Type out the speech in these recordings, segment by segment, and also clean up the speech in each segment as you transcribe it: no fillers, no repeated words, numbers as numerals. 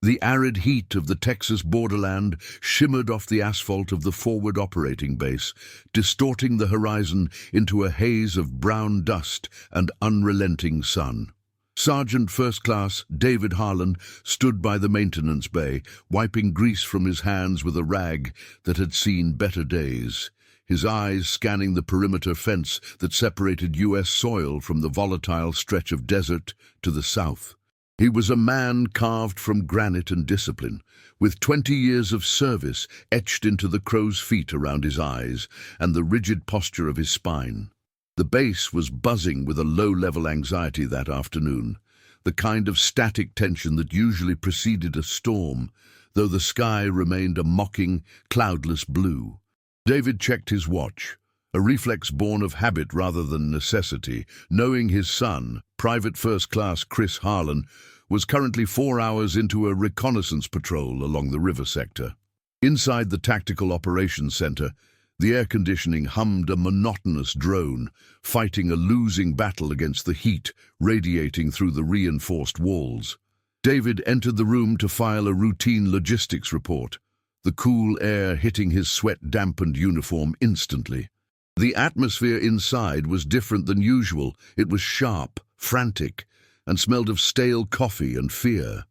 The arid heat of the Texas borderland shimmered off the asphalt of the forward operating base, distorting the horizon into a haze of brown dust and unrelenting sun. Sergeant First Class David Harlan stood by the maintenance bay, wiping grease from his hands with a rag that had seen better days, his eyes scanning the perimeter fence that separated U.S. soil from the volatile stretch of desert to the south. He was a man carved from granite and discipline, with 20 years of service etched into the crow's feet around his eyes and the rigid posture of his spine. The base was buzzing with a low-level anxiety that afternoon, the kind of static tension that usually preceded a storm, though the sky remained a mocking, cloudless blue. David checked his watch, a reflex born of habit rather than necessity, knowing his son, Private First Class Chris Harlan, was currently 4 hours into a reconnaissance patrol along the river sector. Inside the Tactical Operations Center, the air conditioning hummed a monotonous drone, fighting a losing battle against the heat radiating through the reinforced walls. David entered the room to file a routine logistics report, the cool air hitting his sweat-dampened uniform instantly. The atmosphere inside was different than usual. It was sharp, frantic, and smelled of stale coffee and fear.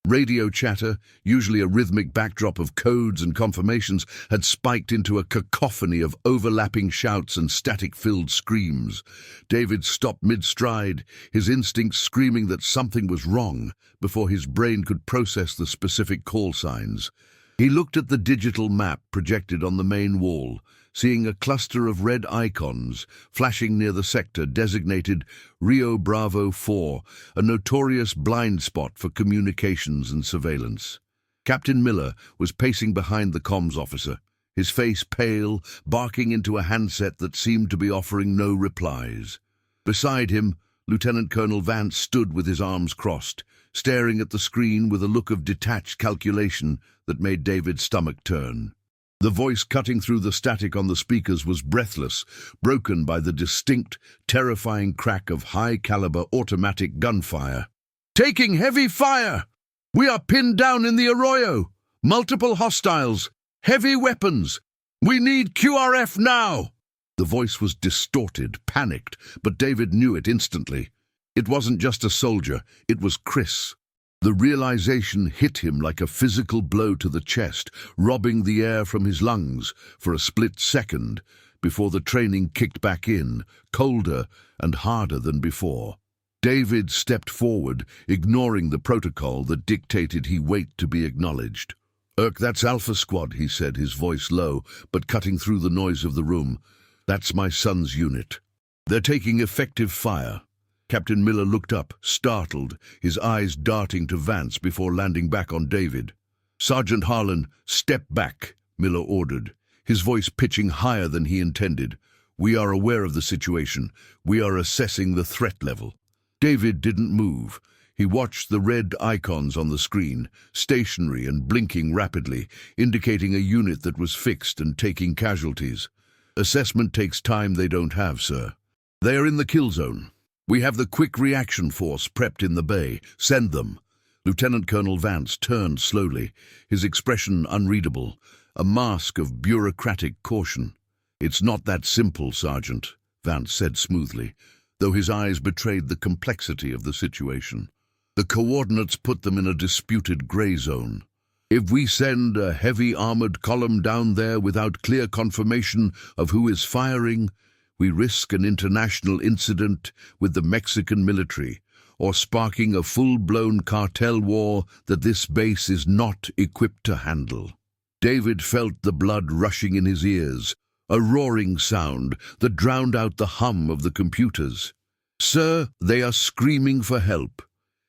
Radio chatter, usually a rhythmic backdrop of codes and confirmations, had spiked into a cacophony of overlapping shouts and static-filled screams. David stopped mid-stride, his instincts screaming that something was wrong before his brain could process the specific call signs. He looked at the digital map projected on the main wall, seeing a cluster of red icons flashing near the sector designated Rio Bravo 4, a notorious blind spot for communications and surveillance. Captain Miller was pacing behind the comms officer, his face pale, barking into a handset that seemed to be offering no replies. Beside him, Lieutenant Colonel Vance stood with his arms crossed, staring at the screen with a look of detached calculation that made David's stomach turn. The voice cutting through the static on the speakers was breathless, broken by the distinct, terrifying crack of high-caliber automatic gunfire. "Taking heavy fire! We are pinned down in the arroyo! Multiple hostiles! Heavy weapons! We need QRF now!" The voice was distorted, panicked, but David knew it instantly. It wasn't just a soldier, it was Chris. The realization hit him like a physical blow to the chest, robbing the air from his lungs for a split second before the training kicked back in, colder and harder than before. David stepped forward, ignoring the protocol that dictated he wait to be acknowledged. That's Alpha Squad," he said, his voice low, but cutting through the noise of the room. "That's my son's unit. They're taking effective fire." Captain Miller looked up, startled, his eyes darting to Vance before landing back on David. "Sergeant Harlan, step back," Miller ordered, his voice pitching higher than he intended. "We are aware of the situation. We are assessing the threat level." David didn't move. He watched the red icons on the screen, stationary and blinking rapidly, indicating a unit that was fixed and taking casualties. "Assessment takes time they don't have, sir. They are in the kill zone. We have the quick reaction force prepped in the bay. Send them." Lieutenant Colonel Vance turned slowly, his expression unreadable, a mask of bureaucratic caution. "It's not that simple, Sergeant," Vance said smoothly, though his eyes betrayed the complexity of the situation. "The coordinates put them in a disputed gray zone. If we send a heavy armored column down there without clear confirmation of who is firing, we risk an international incident with the Mexican military, or sparking a full-blown cartel war that this base is not equipped to handle." David felt the blood rushing in his ears, a roaring sound that drowned out the hum of the computers. "Sir, they are screaming for help.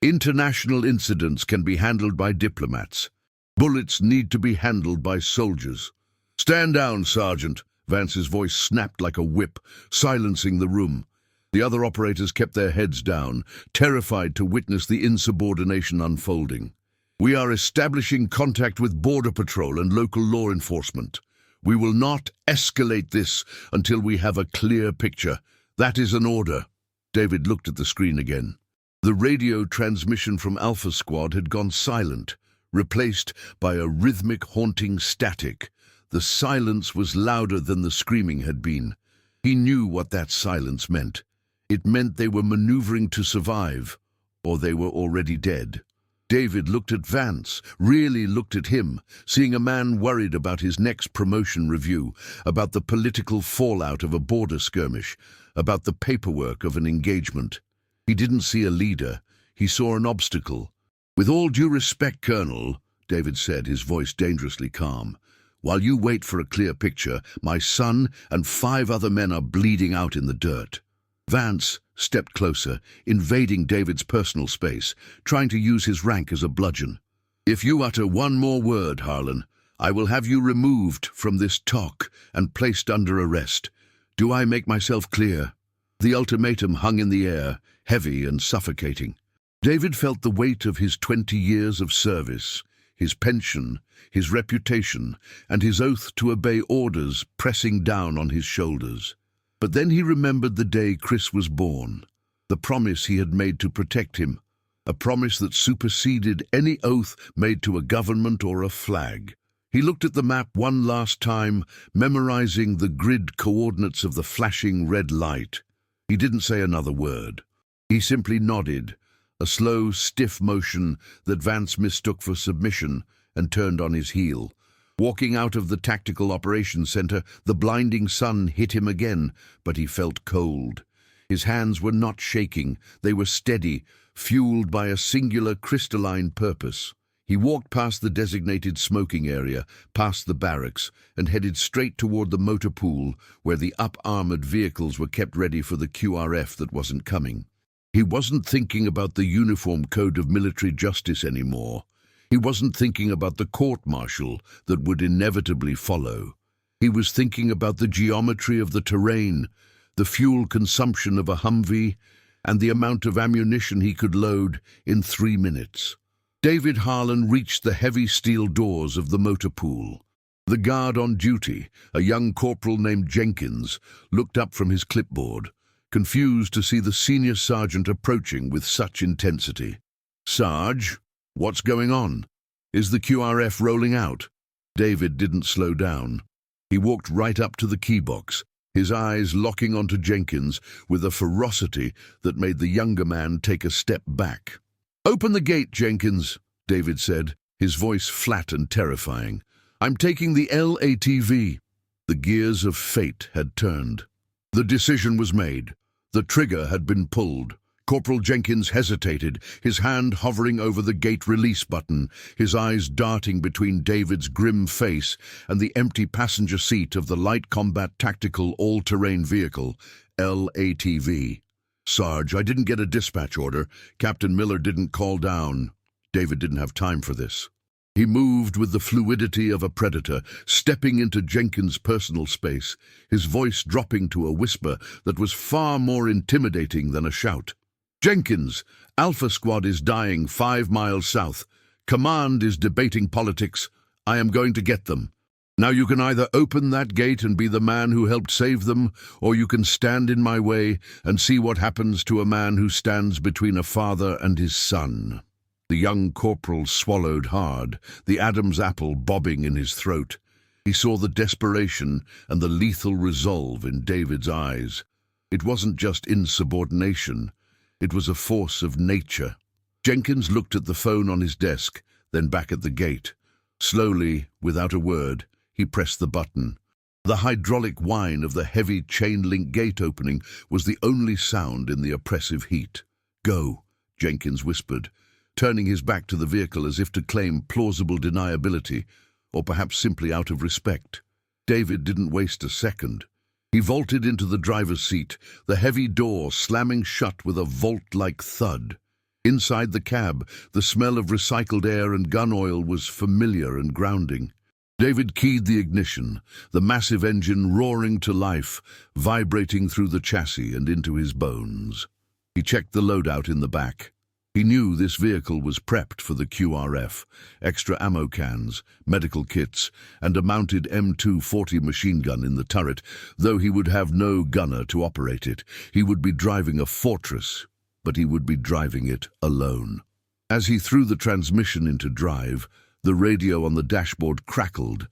International incidents can be handled by diplomats. Bullets need to be handled by soldiers." "Stand down, Sergeant." Vance's voice snapped like a whip, silencing the room. The other operators kept their heads down, terrified to witness the insubordination unfolding. "We are establishing contact with Border Patrol and local law enforcement. We will not escalate this until we have a clear picture. That is an order." David looked at the screen again. The radio transmission from Alpha Squad had gone silent, replaced by a rhythmic, haunting static. The silence was louder than the screaming had been. He knew what that silence meant. It meant they were maneuvering to survive, or they were already dead. David looked at Vance, really looked at him, seeing a man worried about his next promotion review, about the political fallout of a border skirmish, about the paperwork of an engagement. He didn't see a leader. He saw an obstacle. "With all due respect, Colonel," David said, his voice dangerously calm, "while you wait for a clear picture, my son and 5 other men are bleeding out in the dirt." Vance stepped closer, invading David's personal space, trying to use his rank as a bludgeon. "If you utter one more word, Harlan, I will have you removed from this talk and placed under arrest. Do I make myself clear?" The ultimatum hung in the air, heavy and suffocating. David felt the weight of his 20 years of service, his pension, his reputation, and his oath to obey orders pressing down on his shoulders. But then he remembered the day Chris was born, the promise he had made to protect him, a promise that superseded any oath made to a government or a flag. He looked at the map one last time, memorizing the grid coordinates of the flashing red light. He didn't say another word. He simply nodded, a slow, stiff motion that Vance mistook for submission, and turned on his heel. Walking out of the Tactical Operations Center, the blinding sun hit him again, but he felt cold. His hands were not shaking, they were steady, fueled by a singular crystalline purpose. He walked past the designated smoking area, past the barracks, and headed straight toward the motor pool, where the up-armored vehicles were kept ready for the QRF that wasn't coming. He wasn't thinking about the Uniform Code of Military Justice anymore. He wasn't thinking about the court-martial that would inevitably follow. He was thinking about the geometry of the terrain, the fuel consumption of a Humvee, and the amount of ammunition he could load in 3 minutes. David Harlan reached the heavy steel doors of the motor pool. The guard on duty, a young corporal named Jenkins, looked up from his clipboard, confused to see the senior sergeant approaching with such intensity. "Sarge? What's going on? Is the QRF rolling out?" David didn't slow down. He walked right up to the keybox, his eyes locking onto Jenkins with a ferocity that made the younger man take a step back. "Open the gate, Jenkins," David said, his voice flat and terrifying. "I'm taking the LATV." The gears of fate had turned. The decision was made. The trigger had been pulled. Corporal Jenkins hesitated, his hand hovering over the gate release button, his eyes darting between David's grim face and the empty passenger seat of the Light Combat Tactical All-Terrain Vehicle, LATV. "Sarge, I didn't get a dispatch order. Captain Miller didn't call down." David didn't have time for this. He moved with the fluidity of a predator, stepping into Jenkins' personal space, his voice dropping to a whisper that was far more intimidating than a shout. "Jenkins, Alpha Squad is dying 5 miles south. Command is debating politics. I am going to get them. Now you can either open that gate and be the man who helped save them, or you can stand in my way and see what happens to a man who stands between a father and his son." The young corporal swallowed hard, the Adam's apple bobbing in his throat. He saw the desperation and the lethal resolve in David's eyes. It wasn't just insubordination. It was a force of nature. Jenkins looked at the phone on his desk, then back at the gate. Slowly, without a word, he pressed the button. The hydraulic whine of the heavy chain-link gate opening was the only sound in the oppressive heat. "Go," Jenkins whispered, turning his back to the vehicle as if to claim plausible deniability, or perhaps simply out of respect. David didn't waste a second. He vaulted into the driver's seat, the heavy door slamming shut with a vault-like thud. Inside the cab, the smell of recycled air and gun oil was familiar and grounding. David keyed the ignition, the massive engine roaring to life, vibrating through the chassis and into his bones. He checked the loadout in the back. He knew this vehicle was prepped for the QRF, extra ammo cans, medical kits, and a mounted M240 machine gun in the turret. Though he would have no gunner to operate it, he would be driving a fortress, but he would be driving it alone. As he threw the transmission into drive, the radio on the dashboard crackled.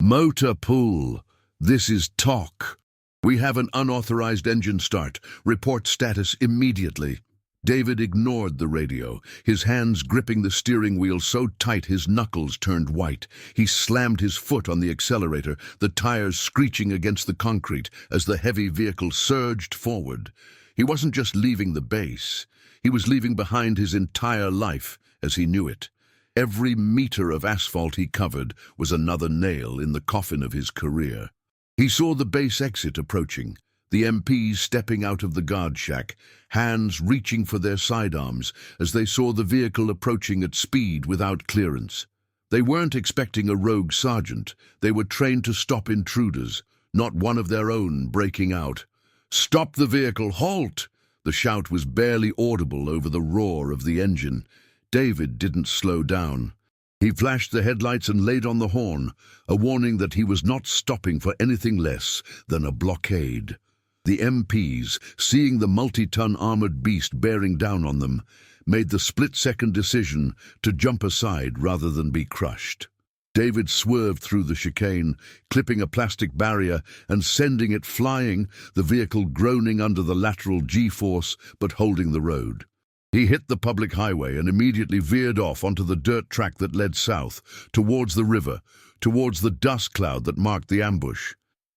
"Motor pool. This is TOC. We have an unauthorized engine start. Report status immediately." David ignored the radio, his hands gripping the steering wheel so tight his knuckles turned white. He slammed his foot on the accelerator, the tires screeching against the concrete as the heavy vehicle surged forward. He wasn't just leaving the base. He was leaving behind his entire life as he knew it. Every meter of asphalt he covered was another nail in the coffin of his career. He saw the base exit approaching, the MPs stepping out of the guard shack, hands reaching for their sidearms as they saw the vehicle approaching at speed without clearance. They weren't expecting a rogue sergeant. They were trained to stop intruders, not one of their own breaking out. "Stop the vehicle! Halt!" The shout was barely audible over the roar of the engine. David didn't slow down. He flashed the headlights and laid on the horn, a warning that he was not stopping for anything less than a blockade. The MPs, seeing the multi-ton armored beast bearing down on them, made the split-second decision to jump aside rather than be crushed. David swerved through the chicane, clipping a plastic barrier and sending it flying, the vehicle groaning under the lateral G-force but holding the road. He hit the public highway and immediately veered off onto the dirt track that led south, towards the river, towards the dust cloud that marked the ambush.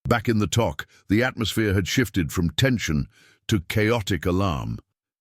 Back in the TOC, the atmosphere had shifted from tension to chaotic alarm.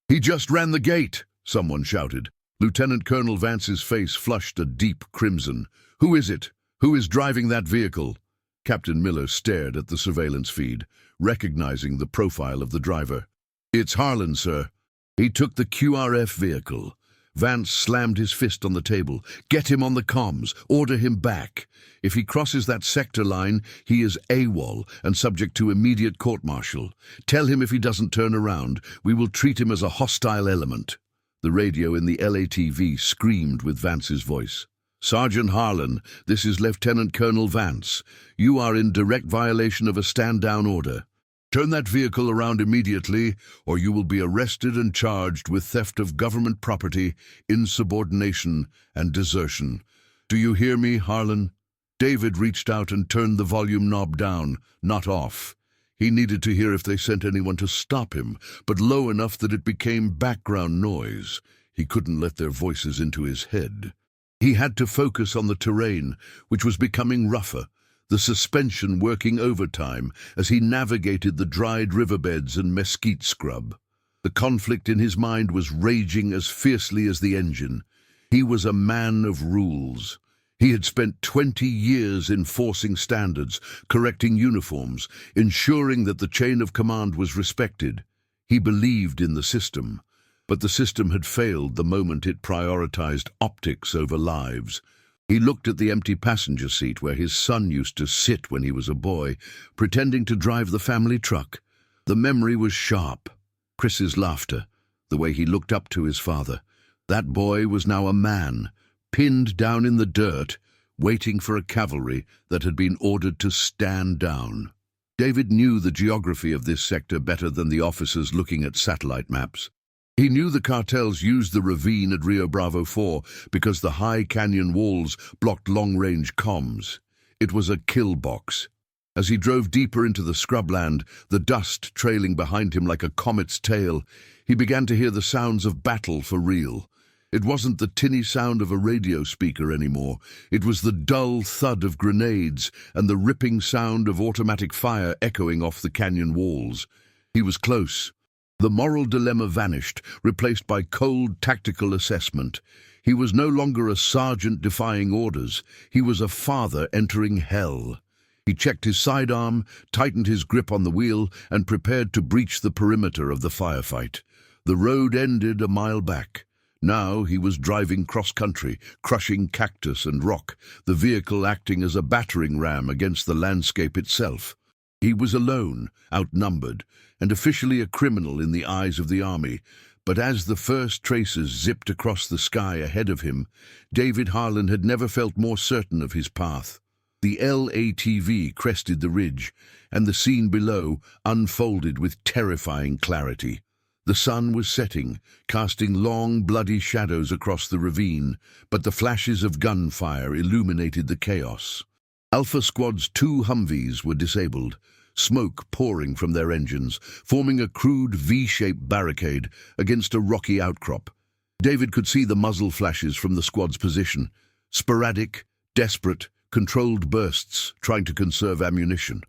"He just ran the gate," someone shouted. Lieutenant Colonel Vance's face flushed a deep crimson. "Who is it? Who is driving that vehicle?" Captain Miller stared at the surveillance feed, recognizing the profile of the driver. "It's Harlan, sir. He took the QRF vehicle." Vance slammed his fist on the table. "Get him on the comms. Order him back. If he crosses that sector line, he is AWOL and subject to immediate court-martial. Tell him if he doesn't turn around, we will treat him as a hostile element." The radio in the LATV screamed with Vance's voice. "Sergeant Harlan, this is Lieutenant Colonel Vance. You are in direct violation of a stand-down order. Turn that vehicle around immediately, or you will be arrested and charged with theft of government property, insubordination, and desertion. Do you hear me, Harlan?" David reached out and turned the volume knob down, not off. He needed to hear if they sent anyone to stop him, but low enough that it became background noise. He couldn't let their voices into his head. He had to focus on the terrain, which was becoming rougher, the suspension working overtime as he navigated the dried riverbeds and mesquite scrub. The conflict in his mind was raging as fiercely as the engine. He was a man of rules. He had spent 20 years enforcing standards, correcting uniforms, ensuring that the chain of command was respected. He believed in the system, but the system had failed the moment it prioritized optics over lives. He looked at the empty passenger seat where his son used to sit when he was a boy, pretending to drive the family truck. The memory was sharp. Chris's laughter, the way he looked up to his father. That boy was now a man, pinned down in the dirt, waiting for a cavalry that had been ordered to stand down. David knew the geography of this sector better than the officers looking at satellite maps. He knew the cartels used the ravine at Rio Bravo 4 because the high canyon walls blocked long-range comms. It was a kill box. As he drove deeper into the scrubland, the dust trailing behind him like a comet's tail, he began to hear the sounds of battle for real. It wasn't the tinny sound of a radio speaker anymore. It was the dull thud of grenades and the ripping sound of automatic fire echoing off the canyon walls. He was close. The moral dilemma vanished, replaced by cold tactical assessment. He was no longer a sergeant defying orders. He was a father entering hell. He checked his sidearm, tightened his grip on the wheel, and prepared to breach the perimeter of the firefight. The road ended a mile back. Now he was driving cross-country, crushing cactus and rock, the vehicle acting as a battering ram against the landscape itself. He was alone, outnumbered, and officially a criminal in the eyes of the army. But as the first traces zipped across the sky ahead of him, David Harlan had never felt more certain of his path. The LATV crested the ridge, and the scene below unfolded with terrifying clarity. The sun was setting, casting long, bloody shadows across the ravine, but the flashes of gunfire illuminated the chaos. Alpha Squad's 2 Humvees were disabled, smoke pouring from their engines, forming a crude V-shaped barricade against a rocky outcrop. David could see the muzzle flashes from the squad's position, sporadic, desperate, controlled bursts trying to conserve ammunition.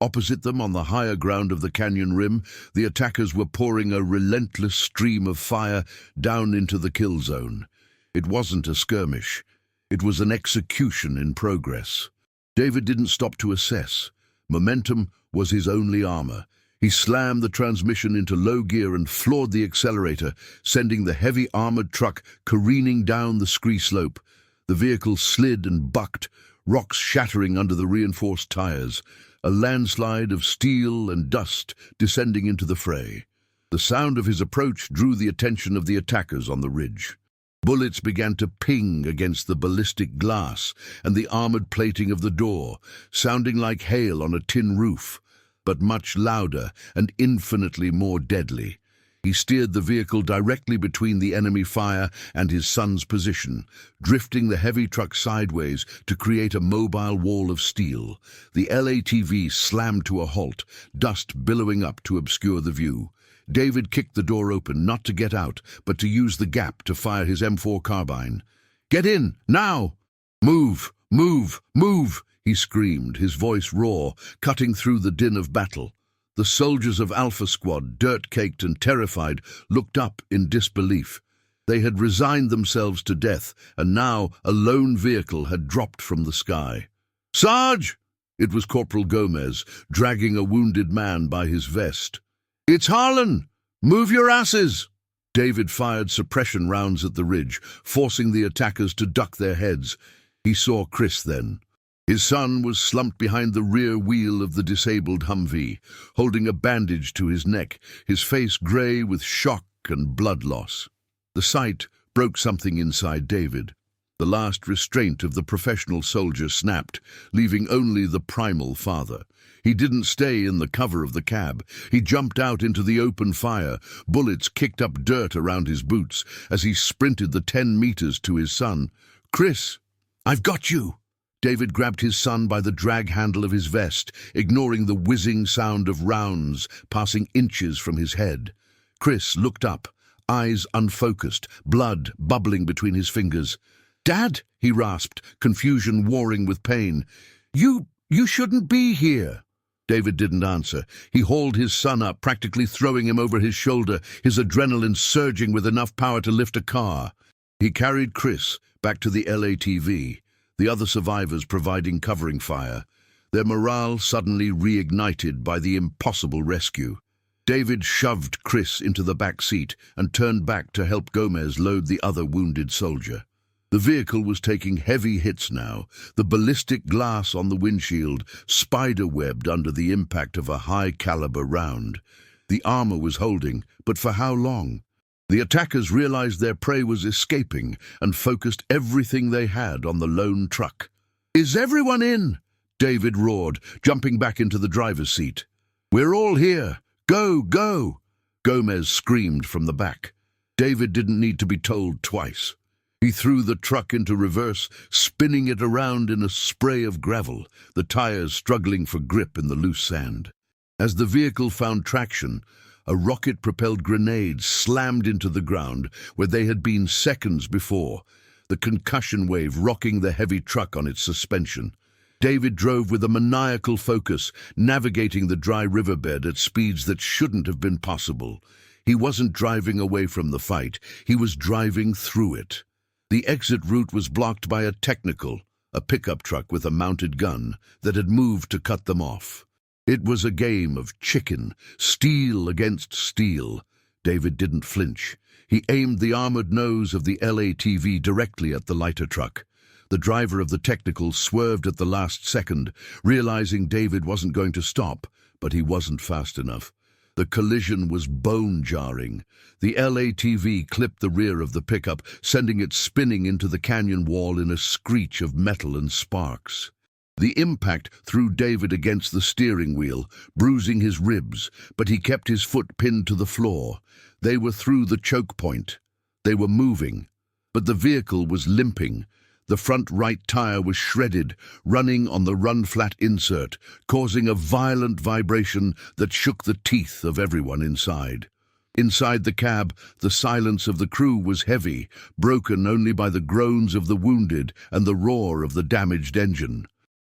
Opposite them, on the higher ground of the canyon rim, the attackers were pouring a relentless stream of fire down into the kill zone. It wasn't a skirmish. It was an execution in progress. David didn't stop to assess. Momentum was his only armor. He slammed the transmission into low gear and floored the accelerator, sending the heavy armored truck careening down the scree slope. The vehicle slid and bucked, rocks shattering under the reinforced tires, a landslide of steel and dust descending into the fray. The sound of his approach drew the attention of the attackers on the ridge. Bullets began to ping against the ballistic glass and the armored plating of the door, sounding like hail on a tin roof, but much louder and infinitely more deadly. He steered the vehicle directly between the enemy fire and his son's position, drifting the heavy truck sideways to create a mobile wall of steel. The LATV slammed to a halt, dust billowing up to obscure the view. David kicked the door open, not to get out, but to use the gap to fire his M4 carbine. "Get in, now! Move, move, move!" he screamed, his voice raw, cutting through the din of battle. The soldiers of Alpha Squad, dirt-caked and terrified, looked up in disbelief. They had resigned themselves to death, and now a lone vehicle had dropped from the sky. "Sarge!" It was Corporal Gomez, dragging a wounded man by his vest. "It's Harlan! Move your asses!" David fired suppression rounds at the ridge, forcing the attackers to duck their heads. He saw Chris then. His son was slumped behind the rear wheel of the disabled Humvee, holding a bandage to his neck, his face grey with shock and blood loss. The sight broke something inside David. The last restraint of the professional soldier snapped, leaving only the primal father. He didn't stay in the cover of the cab. He jumped out into the open fire. Bullets kicked up dirt around his boots as he sprinted the 10 meters to his son. "Chris, I've got you!" David grabbed his son by the drag handle of his vest, ignoring the whizzing sound of rounds passing inches from his head. Chris looked up, eyes unfocused, blood bubbling between his fingers. "Dad," he rasped, confusion warring with pain. You shouldn't be here." David didn't answer. He hauled his son up, practically throwing him over his shoulder, his adrenaline surging with enough power to lift a car. He carried Chris back to the LATV, the other survivors providing covering fire, their morale suddenly reignited by the impossible rescue. David shoved Chris into the back seat and turned back to help Gomez load the other wounded soldier. The vehicle was taking heavy hits now, the ballistic glass on the windshield spider-webbed under the impact of a high-caliber round. The armor was holding, but for how long? The attackers realized their prey was escaping and focused everything they had on the lone truck. "Is everyone in?" David roared, jumping back into the driver's seat. "We're all here. Go, go!" Gomez screamed from the back. David didn't need to be told twice. He threw the truck into reverse, spinning it around in a spray of gravel, the tires struggling for grip in the loose sand. As the vehicle found traction, a rocket-propelled grenade slammed into the ground where they had been seconds before, the concussion wave rocking the heavy truck on its suspension. David drove with a maniacal focus, navigating the dry riverbed at speeds that shouldn't have been possible. He wasn't driving away from the fight, he was driving through it. The exit route was blocked by a technical, a pickup truck with a mounted gun, that had moved to cut them off. It was a game of chicken, steel against steel. David didn't flinch. He aimed the armored nose of the LATV directly at the lighter truck. The driver of the technical swerved at the last second, realizing David wasn't going to stop, but he wasn't fast enough. The collision was bone-jarring. The LATV clipped the rear of the pickup, sending it spinning into the canyon wall in a screech of metal and sparks. The impact threw David against the steering wheel, bruising his ribs, but he kept his foot pinned to the floor. They were through the choke point. They were moving, but the vehicle was limping. The front right tire was shredded, running on the run-flat insert, causing a violent vibration that shook the teeth of everyone inside. Inside the cab, the silence of the crew was heavy, broken only by the groans of the wounded and the roar of the damaged engine.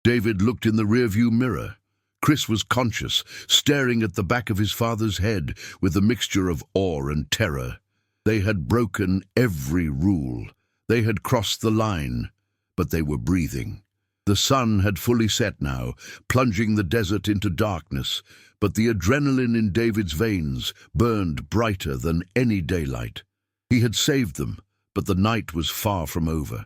David looked in the rearview mirror. Chris was conscious, staring at the back of his father's head with a mixture of awe and terror. They had broken every rule. They had crossed the line, but they were breathing. The sun had fully set now, plunging the desert into darkness, but the adrenaline in David's veins burned brighter than any daylight. He had saved them, but the night was far from over.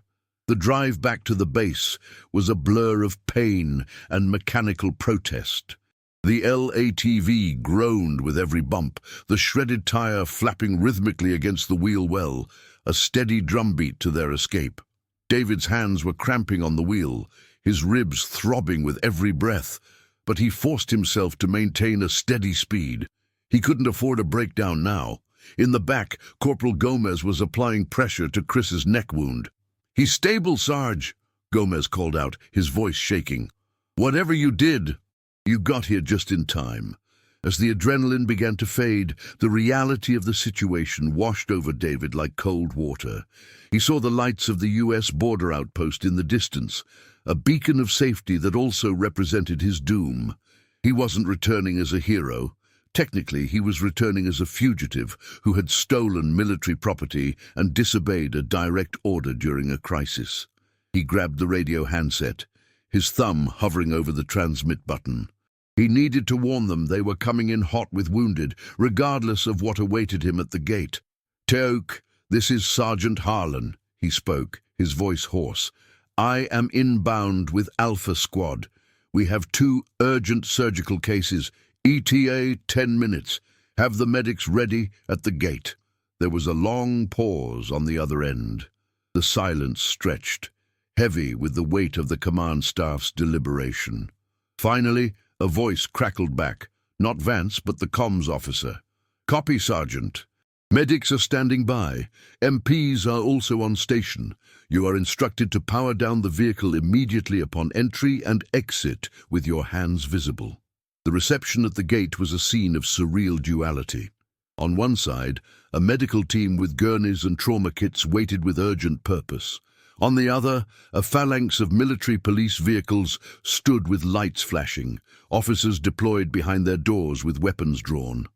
The drive back to the base was a blur of pain and mechanical protest. The LATV groaned with every bump, the shredded tire flapping rhythmically against the wheel well, a steady drumbeat to their escape. David's hands were cramping on the wheel, his ribs throbbing with every breath, but he forced himself to maintain a steady speed. He couldn't afford a breakdown now. In the back, Corporal Gomez was applying pressure to Chris's neck wound. "He's stable, Sarge," Gomez called out, his voice shaking. "Whatever you did, you got here just in time." As the adrenaline began to fade, the reality of the situation washed over David like cold water. He saw the lights of the U.S. border outpost in the distance, a beacon of safety that also represented his doom. He wasn't returning as a hero. Technically, he was returning as a fugitive who had stolen military property and disobeyed a direct order during a crisis. He grabbed the radio handset, his thumb hovering over the transmit button. He needed to warn them they were coming in hot with wounded, regardless of what awaited him at the gate. "Teok, this is Sergeant Harlan," he spoke, his voice hoarse. "I am inbound with Alpha Squad. We have 2 urgent surgical cases. ETA 10 minutes. Have the medics ready at the gate." There was a long pause on the other end. The silence stretched, heavy with the weight of the command staff's deliberation. Finally, a voice crackled back, not Vance, but the comms officer. "Copy, Sergeant. Medics are standing by. MPs are also on station. You are instructed to power down the vehicle immediately upon entry and exit with your hands visible." The reception at the gate was a scene of surreal duality. On one side, a medical team with gurneys and trauma kits waited with urgent purpose. On the other, a phalanx of military police vehicles stood with lights flashing, officers deployed behind their doors with weapons drawn.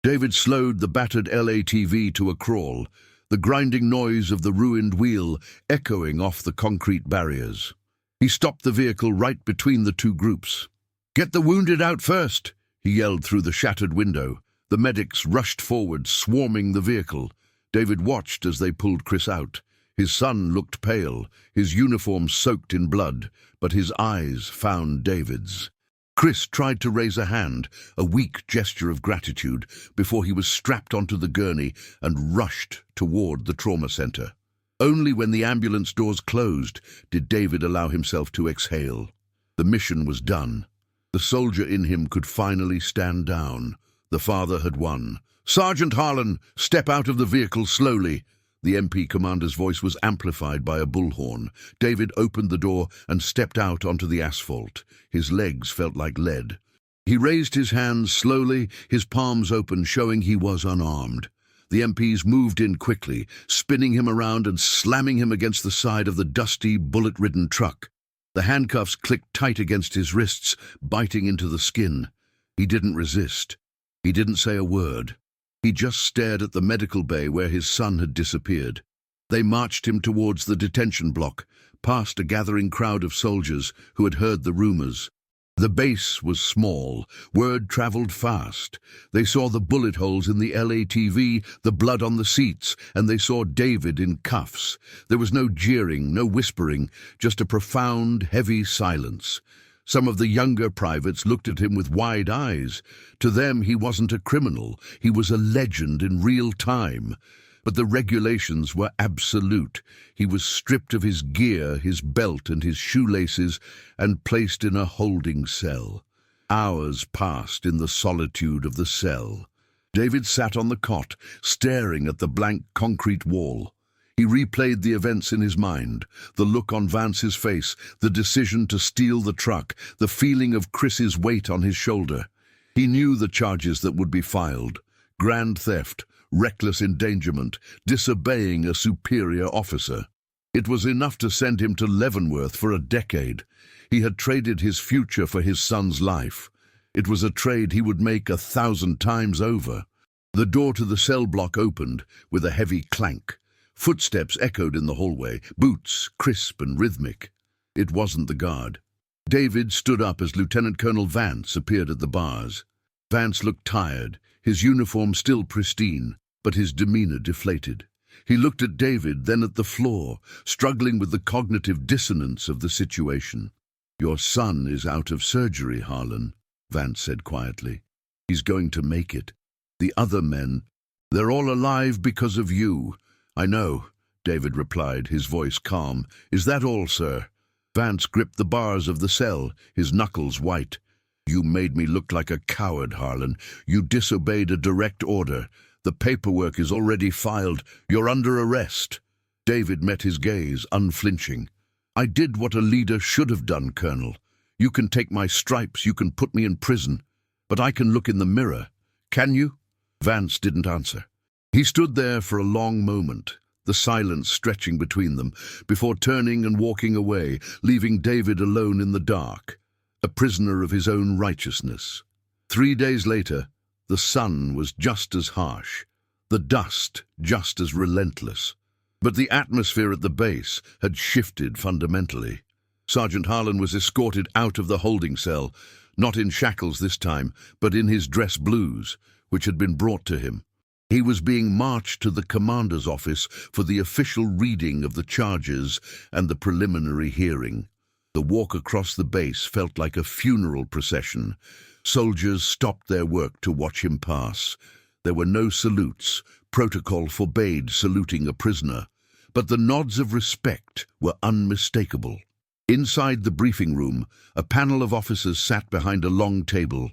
David slowed the battered LATV to a crawl, the grinding noise of the ruined wheel echoing off the concrete barriers. He stopped the vehicle right between the 2 groups. "Get the wounded out first," he yelled through the shattered window. The medics rushed forward, swarming the vehicle. David watched as they pulled Chris out. His son looked pale, his uniform soaked in blood, but his eyes found David's. Chris tried to raise a hand, a weak gesture of gratitude, before he was strapped onto the gurney and rushed toward the trauma center. Only when the ambulance doors closed did David allow himself to exhale. The mission was done. The soldier in him could finally stand down. The father had won. "Sergeant Harlan, step out of the vehicle slowly." The MP commander's voice was amplified by a bullhorn. David opened the door and stepped out onto the asphalt. His legs felt like lead. He raised his hands slowly, his palms open, showing he was unarmed. The MPs moved in quickly, spinning him around and slamming him against the side of the dusty, bullet-ridden truck. The handcuffs clicked tight against his wrists, biting into the skin. He didn't resist. He didn't say a word. He just stared at the medical bay where his son had disappeared. They marched him towards the detention block, past a gathering crowd of soldiers who had heard the rumors. The base was small. Word traveled fast. They saw the bullet holes in the LATV, the blood on the seats, and they saw David in cuffs. There was no jeering, no whispering, just a profound, heavy silence. Some of the younger privates looked at him with wide eyes. To them, he wasn't a criminal. He was a legend in real time. But the regulations were absolute. He was stripped of his gear, his belt and his shoelaces, and placed in a holding cell. Hours passed in the solitude of the cell. David sat on the cot, staring at the blank concrete wall. He replayed the events in his mind, the look on Vance's face, the decision to steal the truck, the feeling of Chris's weight on his shoulder. He knew the charges that would be filed: grand theft, reckless endangerment, disobeying a superior officer. It was enough to send him to Leavenworth for a decade. He had traded his future for his son's life. It was a trade he would make 1,000 times over. The door to the cell block opened with a heavy clank. Footsteps echoed in the hallway, boots crisp and rhythmic. It wasn't the guard. David stood up as Lieutenant Colonel Vance appeared at the bars. Vance looked tired, his uniform still pristine, but his demeanor deflated. He looked at David, then at the floor, struggling with the cognitive dissonance of the situation. "Your son is out of surgery, Harlan," Vance said quietly. "He's going to make it. The other men, they're all alive because of you." "I know," David replied, his voice calm. "Is that all, sir?" Vance gripped the bars of the cell, his knuckles white. "You made me look like a coward, Harlan. You disobeyed a direct order. The paperwork is already filed. You're under arrest." David met his gaze, unflinching. "I did what a leader should have done, Colonel. You can take my stripes, you can put me in prison, but I can look in the mirror. Can you?" Vance didn't answer. He stood there for a long moment, the silence stretching between them, before turning and walking away, leaving David alone in the dark, a prisoner of his own righteousness. 3 days later, the sun was just as harsh, the dust just as relentless. But the atmosphere at the base had shifted fundamentally. Sergeant Harlan was escorted out of the holding cell, not in shackles this time, but in his dress blues, which had been brought to him. He was being marched to the commander's office for the official reading of the charges and the preliminary hearing. The walk across the base felt like a funeral procession. Soldiers stopped their work to watch him pass. There were no salutes. Protocol forbade saluting a prisoner, but the nods of respect were unmistakable. Inside the briefing room, a panel of officers sat behind a long table.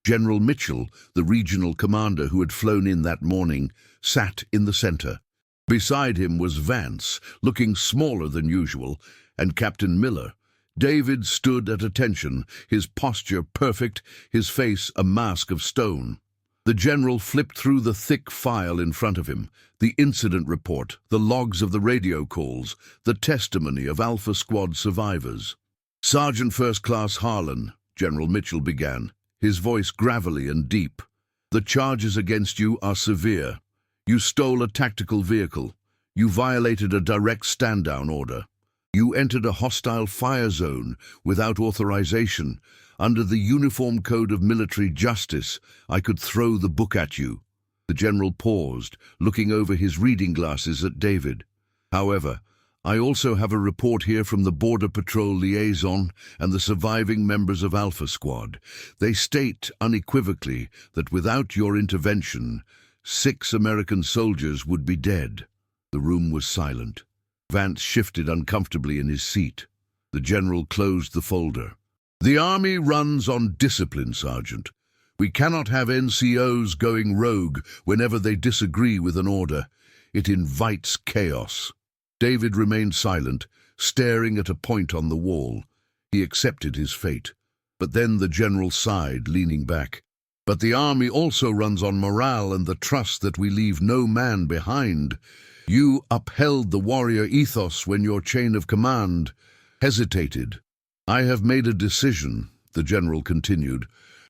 General Mitchell, the regional commander who had flown in that morning, sat in the center. Beside him was Vance, looking smaller than usual, and Captain Miller. David stood at attention, his posture perfect, his face a mask of stone. The general flipped through the thick file in front of him, the incident report, the logs of the radio calls, the testimony of Alpha Squad survivors. "Sergeant First Class Harlan," General Mitchell began, his voice gravelly and deep. "The charges against you are severe. You stole a tactical vehicle. You violated a direct stand-down order. You entered a hostile fire zone without authorization. Under the Uniform Code of Military Justice, I could throw the book at you." The general paused, looking over his reading glasses at David. "However, I also have a report here from the Border Patrol liaison and the surviving members of Alpha Squad. They state unequivocally that without your intervention, 6 American soldiers would be dead." The room was silent. Vance shifted uncomfortably in his seat. The general closed the folder. "The Army runs on discipline, Sergeant. We cannot have NCOs going rogue whenever they disagree with an order. It invites chaos." David remained silent, staring at a point on the wall. He accepted his fate. But then the general sighed, leaning back. "But the Army also runs on morale and the trust that we leave no man behind. You upheld the warrior ethos when your chain of command hesitated." "I have made a decision," the general continued.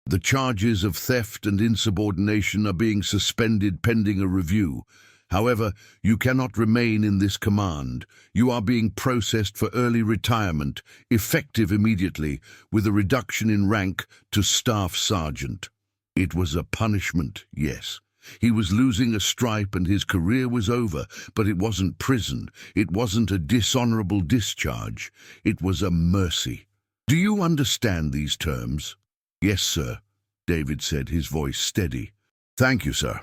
"The charges of theft and insubordination are being suspended pending a review. However, you cannot remain in this command. You are being processed for early retirement, effective immediately, with a reduction in rank to staff sergeant." It was a punishment, yes. He was losing a stripe and his career was over, but it wasn't prison. It wasn't a dishonorable discharge. It was a mercy. "Do you understand these terms?" "Yes, sir," David said, his voice steady. "Thank you, sir."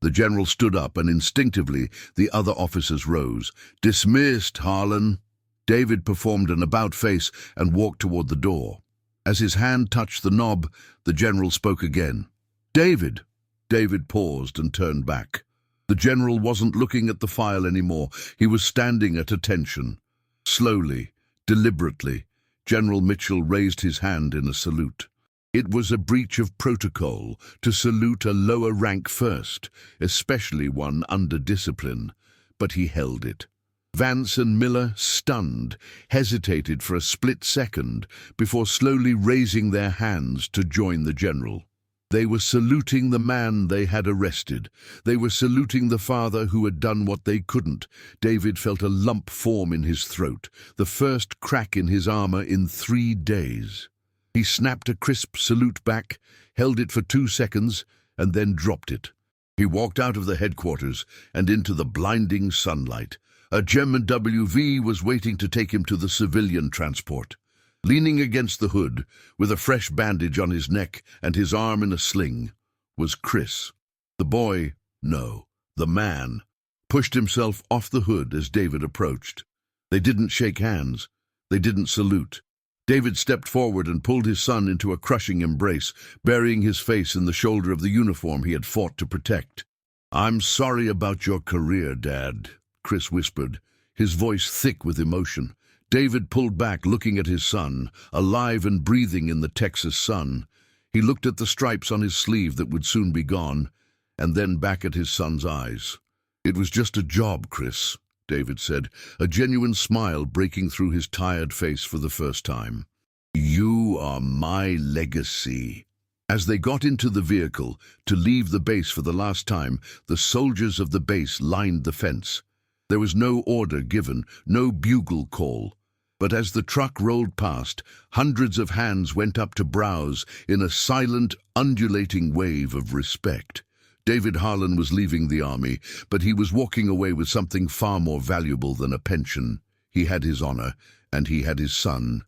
The general stood up, and instinctively the other officers rose. "Dismissed, Harlan." David performed an about-face and walked toward the door. As his hand touched the knob, the general spoke again. "David." David paused and turned back. The general wasn't looking at the file anymore. He was standing at attention. Slowly, deliberately, General Mitchell raised his hand in a salute. It was a breach of protocol to salute a lower rank first, especially one under discipline, but he held it. Vance and Miller, stunned, hesitated for a split second before slowly raising their hands to join the general. They were saluting the man they had arrested. They were saluting the father who had done what they couldn't. David felt a lump form in his throat, the first crack in his armor in 3 days. He snapped a crisp salute back, held it for 2 seconds, and then dropped it. He walked out of the headquarters and into the blinding sunlight. A German WV was waiting to take him to the civilian transport. Leaning against the hood, with a fresh bandage on his neck and his arm in a sling, was Chris. The boy, no, the man, pushed himself off the hood as David approached. They didn't shake hands. They didn't salute. David stepped forward and pulled his son into a crushing embrace, burying his face in the shoulder of the uniform he had fought to protect. "I'm sorry about your career, Dad," Chris whispered, his voice thick with emotion. David pulled back, looking at his son, alive and breathing in the Texas sun. He looked at the stripes on his sleeve that would soon be gone, and then back at his son's eyes. "It was just a job, Chris," David said, a genuine smile breaking through his tired face for the first time. "You are my legacy." As they got into the vehicle to leave the base for the last time, the soldiers of the base lined the fence. There was no order given, no bugle call. But as the truck rolled past, hundreds of hands went up to browse in a silent, undulating wave of respect. David Harlan was leaving the army, but he was walking away with something far more valuable than a pension. He had his honor, and he had his son.